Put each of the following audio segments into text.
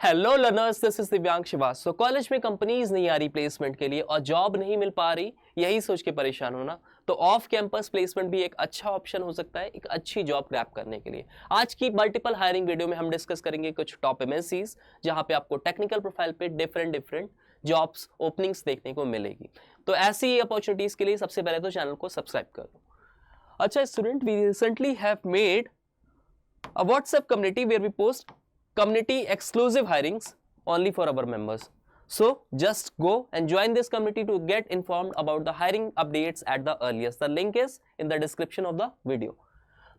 Hello learners, this is दिव्यांग श्रीवास्तव। तो college में कंपनीज नहीं आ रही प्लेसमेंट के लिए और जॉब नहीं मिल पा रही, यही सोच के परेशान होना। तो ऑफ कैंपस प्लेसमेंट भी एक अच्छा ऑप्शन हो सकता है एक अच्छी जॉब क्रैप करने के लिए। आज की मल्टीपल हायरिंग वीडियो में हम डिस्कस करेंगे कुछ टॉप एमएनसीज जहां पे आपको टेक्निकल प्रोफाइल पे डिफरेंट जॉब्स ओपनिंग्स देखने को मिलेगी। तो ऐसी अपॉर्चुनिटीज के लिए सबसे पहले तो चैनल को सब्सक्राइब कर लो। अच्छा student, we recently have made a WhatsApp community where we post community exclusive hirings only for our members. So just go and join this community to get informed about the hiring updates at the earliest. The link is in the description of the video.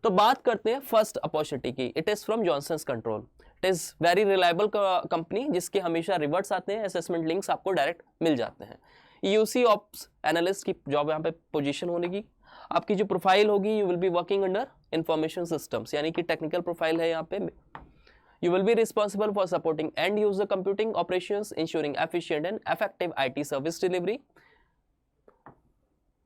तो बात करते हैं first opportunity की। It is from Johnson's control. It is very reliable company जिसके हमेशा reverts आते हैं, assessment links आपको डायरेक्ट मिल जाते हैं। यूसी ऑप्स एनालिस्ट की जॉब यहाँ पे पोजीशन होगी। आपकी जो प्रोफाइल होगी, you will be working under information systems, यानी कि टेक्निकल प्रोफाइल है यहाँ पे। You will be responsible for supporting end user computing operations, ensuring efficient and effective IT service delivery.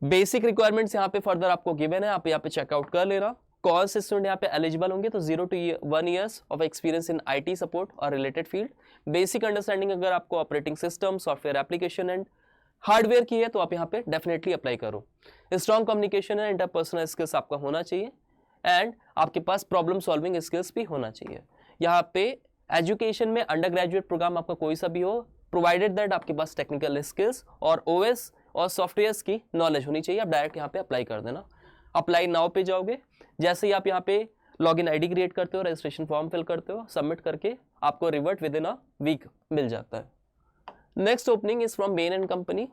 Basic requirements यहाँ पे फर्दर आपको गिवन है, आप यहाँ पे चेकआउट कर लेना। कौन से स्टूडेंट यहाँ पे एलिजिबल होंगे, तो 0 to 1 years of experience in IT support और रिलेटेड फील्ड। बेसिक अंडरस्टैंडिंग अगर आपको operating system, software application and hardware की है तो आप यहाँ पे डेफिनेटली अप्लाई करो। Strong communication and interpersonal skills आपका होना चाहिए एंड आपके पास प्रॉब्लम सॉल्विंग स्किल्स भी होना चाहिए। यहाँ पे एजुकेशन में अंडर ग्रेजुएट प्रोग्राम आपका कोई सा भी हो, प्रोवाइडेड दैट आपके पास टेक्निकल स्किल्स और ओएस और सॉफ्टवेयर्स की नॉलेज होनी चाहिए। आप डायरेक्ट यहाँ पे अप्लाई कर देना। अप्लाई नाउ पे जाओगे, जैसे ही आप यहाँ पे लॉगिन आईडी क्रिएट करते हो, रजिस्ट्रेशन फॉर्म फिल करते हो, सबमिट करके आपको revert within a week मिल जाता है। Next opening is from Bain and company.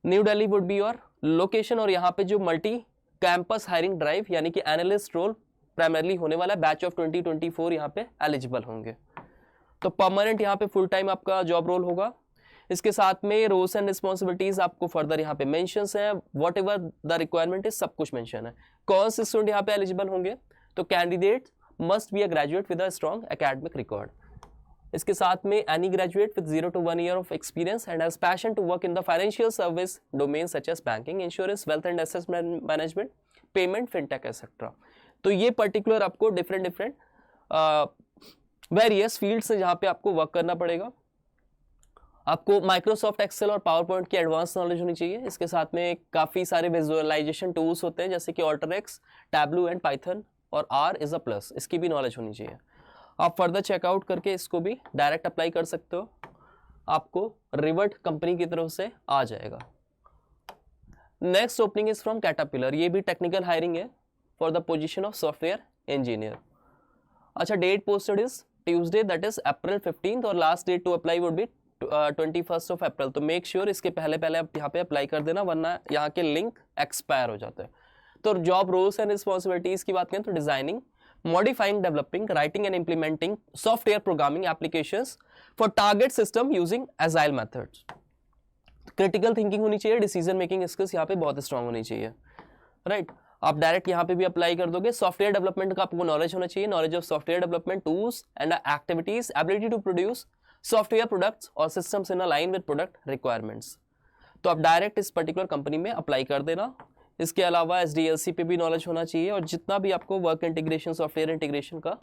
New Delhi would be your location और यहाँ पे जो मल्टी कैंपस हायरिंग ड्राइव यानी कि एनालिस्ट रोल प्राइमरली होने वाला है। बैच ऑफ 2024 यहाँ पे एलिजिबल होंगे। तो परमानेंट यहाँ पे फुल टाइम आपका जॉब रोल होगा। इसके साथ में रोल्स एंड रिस्पॉन्सिबिलिटीज आपको फर्दर यहाँ पे मेंशंस हैं, what ever the requirement is सब कुछ मेंशन है। कौन से स्टूडेंट यहाँ पे एलिजिबल होंगे, तो candidate must be a graduate with a strong academic record. इसके साथ में any graduate with 0 to 1 year of experience and has passion to work in the financial service domain such as banking, insurance, wealth and asset management, payment, fintech etcetera. तो ये particular आपको different various field से जहाँ पे आपको work करना पड़ेगा। आपको माइक्रोसॉफ्ट एक्सेल और पावर पॉइंट की एडवांस नॉलेज होनी चाहिए। इसके साथ में काफ़ी सारे विजुअलाइजेशन टूल्स होते हैं जैसे कि ऑल्टरएक्स, टैब्लू एंड पाइथन और आर इज अ प्लस, इसकी भी नॉलेज होनी चाहिए। आप फर्दर चेकआउट करके इसको भी डायरेक्ट अप्लाई कर सकते हो, आपको रिवर्ट कंपनी की तरफ से आ जाएगा। Next opening is from Caterpillar. ये भी टेक्निकल हायरिंग है for the position of software engineer. अच्छा, date posted is Tuesday that is April 15 और last date to apply would be 21 of April। तो मेक श्योर इसके पहले आप यहाँ पे अप्लाई कर देना, वरना यहाँ के लिंक एक्सपायर हो जाते हैं। तो जॉब रोल्स एंड रिस्पॉन्सिबिलिटीज की बात करें तो designing, modifying, developing, writing and implementing software programming applications for target system using agile methods। critical thinking होनी चाहिए, decision making skills यहाँ पे बहुत strong होनी चाहिए, right? आप डायरेक्ट यहाँ पे भी अप्लाई कर दोगे। सॉफ्टवेयर डेवलपमेंट का आपको नॉलेज होना चाहिए, knowledge of software development tools and activities, ability to produce software products और systems in align with product requirements. तो आप डायरेक्ट इस पर्टिकुलर कंपनी में अप्लाई कर देना। इसके अलावा SDLC पे भी नॉलेज होना चाहिए और जितना भी आपको वर्क इंटीग्रेशन, सॉफ्टवेयर इंटीग्रेशन का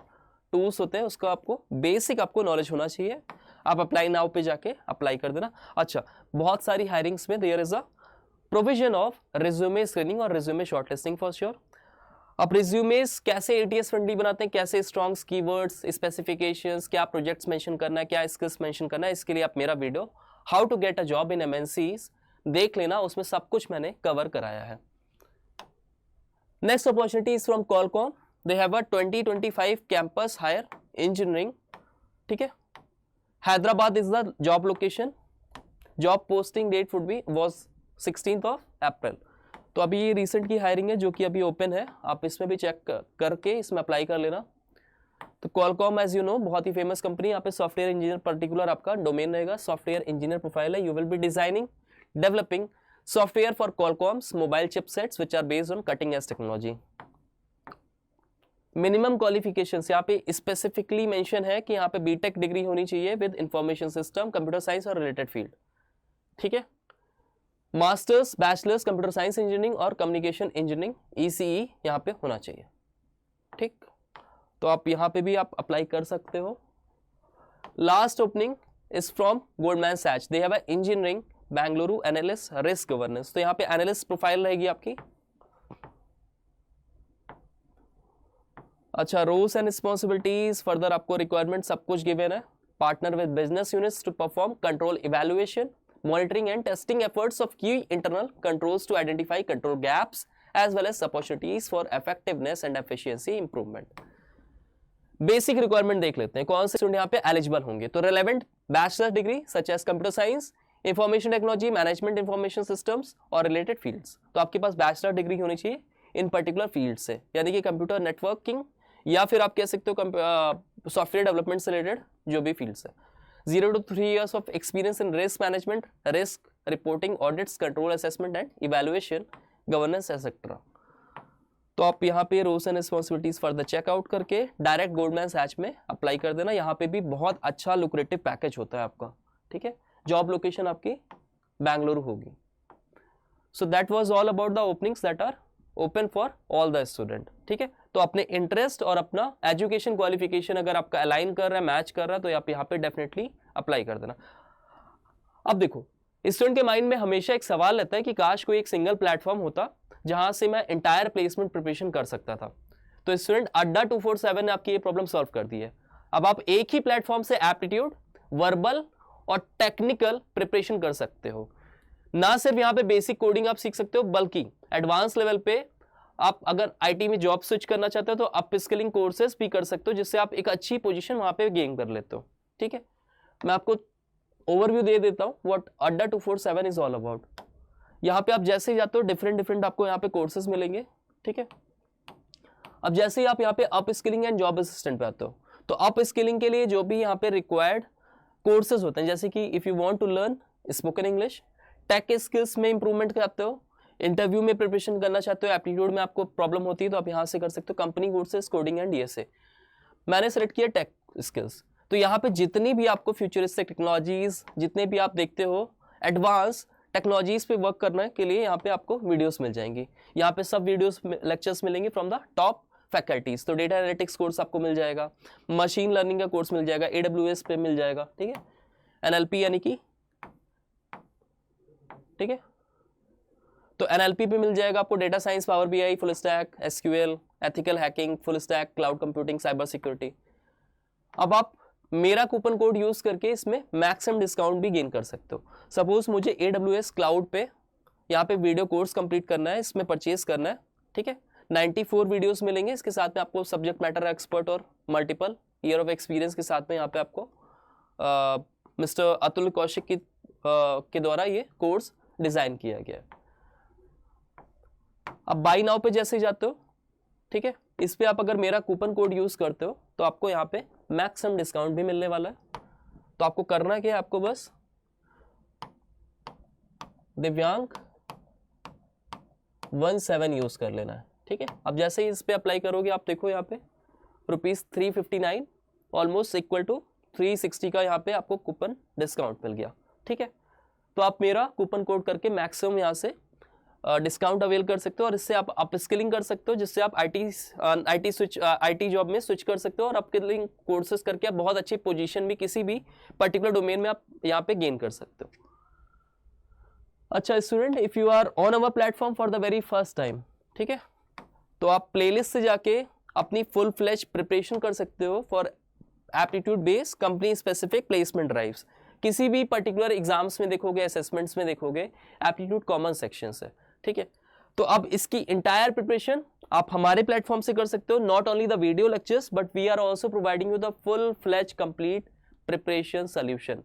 टूल्स होते हैं उसका आपको बेसिक आपको नॉलेज होना चाहिए। आप अप्लाई नाउ पे जाके अप्लाई कर देना। अच्छा, बहुत सारी हायरिंग्स में there is a provision of resume screening और रिज्यूमे शॉर्टलिस्टिंग फॉर श्योर। अब रिज्यूमेस कैसे ATS फ्रेंडली बनाते हैं, कैसे स्ट्रॉन्ग कीवर्ड्स, स्पेसिफिकेशंस, क्या प्रोजेक्ट्स मेंशन करना है, क्या स्किल्स मेंशन करना है, इसके लिए आप मेरा video how to get a job in MNCs देख लेना, उसमें सब कुछ मैंने कवर कराया है। Next opportunity is from Qualcomm. They have a 2025 campus hire engineering. ठीक है, Hyderabad is the job location. Job posting date would be was 16th of April। तो अभी ये रिसेंट की हायरिंग है जो कि अभी ओपन है, आप इसमें भी चेक करके इसमें अप्लाई कर लेना। तो Qualcomm एज यू नो बहुत ही फेमस कंपनी, यहाँ पे सॉफ्टवेयर इंजीनियर पर्टिकुलर आपका डोमेन रहेगा, सॉफ्टवेयर इंजीनियर प्रोफाइल है। You will B designing, developing software for Qualcomm's mobile chipsets which are based on cutting edge technology। Minimum qualifications यहाँ पे specifically mention है कि यहाँ पे बीटेक डिग्री होनी चाहिए with information system, computer science और रिलेटेड फील्ड। ठीक है, masters, bachelors computer science engineering और कम्युनिकेशन इंजीनियरिंग ECE यहाँ पे होना चाहिए। ठीक, तो आप यहाँ पे भी आप अप्लाई कर सकते हो। Last opening is from Goldman Sachs, they have a engineering Bengaluru analyst risk governance. तो यहाँ पे एनालिस्ट प्रोफाइल रहेगी आपकी। अच्छा, रोल्स एंड रिस्पॉन्सिबिलिटीज, फर्दर आपको रिक्वायरमेंट सब कुछ गिवन है। Partner with business units to perform control evaluation, monitoring and testing efforts of key internal controls to identify control gaps as well as opportunities for effectiveness and efficiency improvement। Basic requirement देख लेते हैं, कौन से student यहाँ पे eligible होंगे। तो relevant bachelor degree such as computer science, information technology, management information systems और रिलेटेड फील्ड्स। तो आपके पास बैचलर डिग्री होनी चाहिए इन पर्टिकुलर फील्ड से, यानी कि कंप्यूटर नेटवर्किंग या फिर आप कह सकते हो सॉफ्टवेयर डेवलपमेंट से रिलेटेड जो भी फील्ड्स है। 0 to 3 years of experience in risk management, risk reporting, audits, control assessment and evaluation, governance etc। तो आप यहाँ पे roles and responsibilities further check out करके डायरेक्ट गोल्डमैन सैच में अप्लाई कर देना। यहाँ पे भी बहुत अच्छा लुक्रेटिव पैकेज होता है आपका, ठीक है। जॉब लोकेशन आपकी बेंगलुरु होगी। So that was all about the openings that are open for all the student, ठीक है। तो अपने इंटरेस्ट और अपना एजुकेशन क्वालिफिकेशन अगर आपका अलाइन कर रहा है, मैच कर रहा है, तो आप यहाँ पे डेफिनेटली अप्लाई कर देना। अब देखो, स्टूडेंट के माइंड में हमेशा एक सवाल रहता है कि काश कोई एक सिंगल प्लेटफॉर्म होता जहां से मैं इंटायर प्लेसमेंट प्रिपरेशन कर सकता था। तो स्टूडेंट अड्डा 247 ने आपकी ये प्रॉब्लम सॉल्व कर दी है। अब आप एक ही प्लेटफॉर्म से एप्टीट्यूड, वर्बल और टेक्निकल प्रिपरेशन कर सकते हो। ना सिर्फ यहाँ पे बेसिक कोडिंग आप सीख सकते हो, बल्कि एडवांस लेवल पे आप अगर आईटी में जॉब स्विच करना चाहते हो तो अप स्किलिंग कोर्सेज भी कर सकते हो, जिससे आप एक अच्छी पोजीशन वहां पे गेन कर लेते हो, ठीक है। मैं आपको ओवरव्यू दे देता हूँ व्हाट अड्डा 247 इज ऑल अबाउट। यहाँ पे आप जैसे ही जाते हो डिफरेंट आपको यहाँ पे कोर्सेज मिलेंगे, ठीक है। अब जैसे ही आप यहाँ पे up skilling and job assistant पे आते हो, तो अप स्किलिंग के लिए जो भी यहाँ पे रिक्वायर्ड कोर्सेज होते हैं, जैसे कि if you want to learn spoken English, tech skills में इंप्रूवमेंट करते हो, इंटरव्यू में प्रिपरेशन करना चाहते हो, एप्टीट्यूड में आपको प्रॉब्लम होती है, तो आप यहाँ से कर सकते हो company courses, coding and DSA. मैंने सेलेक्ट किया टेक स्किल्स। तो यहाँ पे जितनी भी आपको फ्यूचरिस्टिक टेक्नोलॉजीज, जितने भी आप देखते हो एडवांस टेक्नोलॉजीज पे वर्क करने के लिए यहाँ पे आपको वीडियोस मिल जाएंगी। यहाँ पे सब वीडियोस लेक्चर्स मिलेंगे फ्रॉम द टॉप फैकल्टीज। तो डेटा एनालिटिक्स कोर्स आपको मिल जाएगा, मशीन लर्निंग का कोर्स मिल जाएगा, AWS पे मिल जाएगा, ठीक है, NLP यानी कि, ठीक है। तो NLP पे मिल जाएगा आपको data science, power BI, full stack, SQL, ethical hacking, full stack, cloud computing, cyber security. अब आप मेरा कूपन कोड यूज करके इसमें मैक्सिमम डिस्काउंट भी गेन कर सकते हो। सपोज मुझे AWS क्लाउड पे यहाँ पे वीडियो कोर्स कंप्लीट करना है, इसमें परचेज करना है, ठीक है। 94 वीडियोस मिलेंगे, इसके साथ में आपको सब्जेक्ट मैटर एक्सपर्ट और मल्टीपल ईयर ऑफ एक्सपीरियंस के साथ में यहाँ पे आपको मिस्टर अतुल कौशिक के द्वारा ये कोर्स डिजाइन किया गया है। अब बाई नाउ पे जैसे ही जाते हो, ठीक है, इस पे आप अगर मेरा कूपन कोड यूज करते हो तो आपको यहाँ पे मैक्सिमम डिस्काउंट भी मिलने वाला है। तो आपको करना क्या है, आपको बस दिव्यांग 17 यूज कर लेना है, ठीक है। अब जैसे ही इस पे अप्लाई करोगे, आप देखो यहाँ पे ₹359 ऑलमोस्ट इक्वल टू 360 का यहाँ पे आपको कूपन डिस्काउंट मिल गया, ठीक है। तो आप मेरा कूपन कोड करके मैक्सिमम यहाँ से डिस्काउंट अवेल कर सकते हो और इससे आप अपस्किलिंग कर सकते हो, जिससे आप आईटी जॉब में स्विच कर सकते हो और अपस्किलिंग कोर्सेज करके आप बहुत अच्छी पोजीशन भी किसी भी पर्टिकुलर डोमेन में आप यहाँ पे गेन कर सकते हो। अच्छा student, if you are on our platform for the very first time, ठीक है, तो आप प्लेलिस्ट से जाके अपनी फुल फ्लेज प्रिपरेशन कर सकते हो for aptitude based company specific placement drives. किसी भी पर्टिकुलर एग्जाम्स में देखोगे, असेसमेंट्स में देखोगे, एप्टीट्यूड कॉमन सेक्शन से, ठीक है। तो अब इसकी इंटायर प्रिपरेशन आप हमारे प्लेटफॉर्म से कर सकते हो। Not only the video lectures but we are also providing you the full fledge complete preparation solution.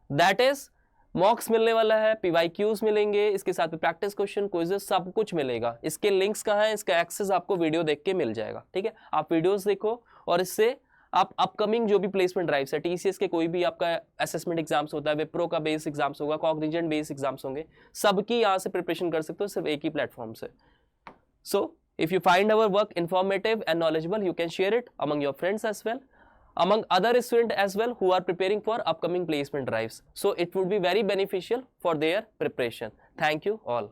That is mocks मिलने वाला है, PYQs मिलेंगे, इसके साथ में प्रैक्टिस क्वेश्चन, क्विज़ेस, सब कुछ मिलेगा। इसके लिंक्स कहाँ है, इसका एक्सेस आपको वीडियो देख के मिल जाएगा, ठीक है। आप वीडियोस देखो और इससे आप अपकमिंग जो भी प्लेसमेंट ड्राइव्स है, TCS के कोई भी आपका असेसमेंट एग्जाम्स होता है, विप्रो का बेस एग्जाम्स होगा, कॉग्निजेंट बेस एग्जाम्स होंगे, सबकी यहाँ से प्रिपरेशन कर सकते हो सिर्फ एक ही प्लेटफॉर्म से। So if you find our work informative and knowledgeable, you can share it among your friends as well, among other students as well who are preparing for upcoming placement drives. So it would be very beneficial for their preparation. Thank you all.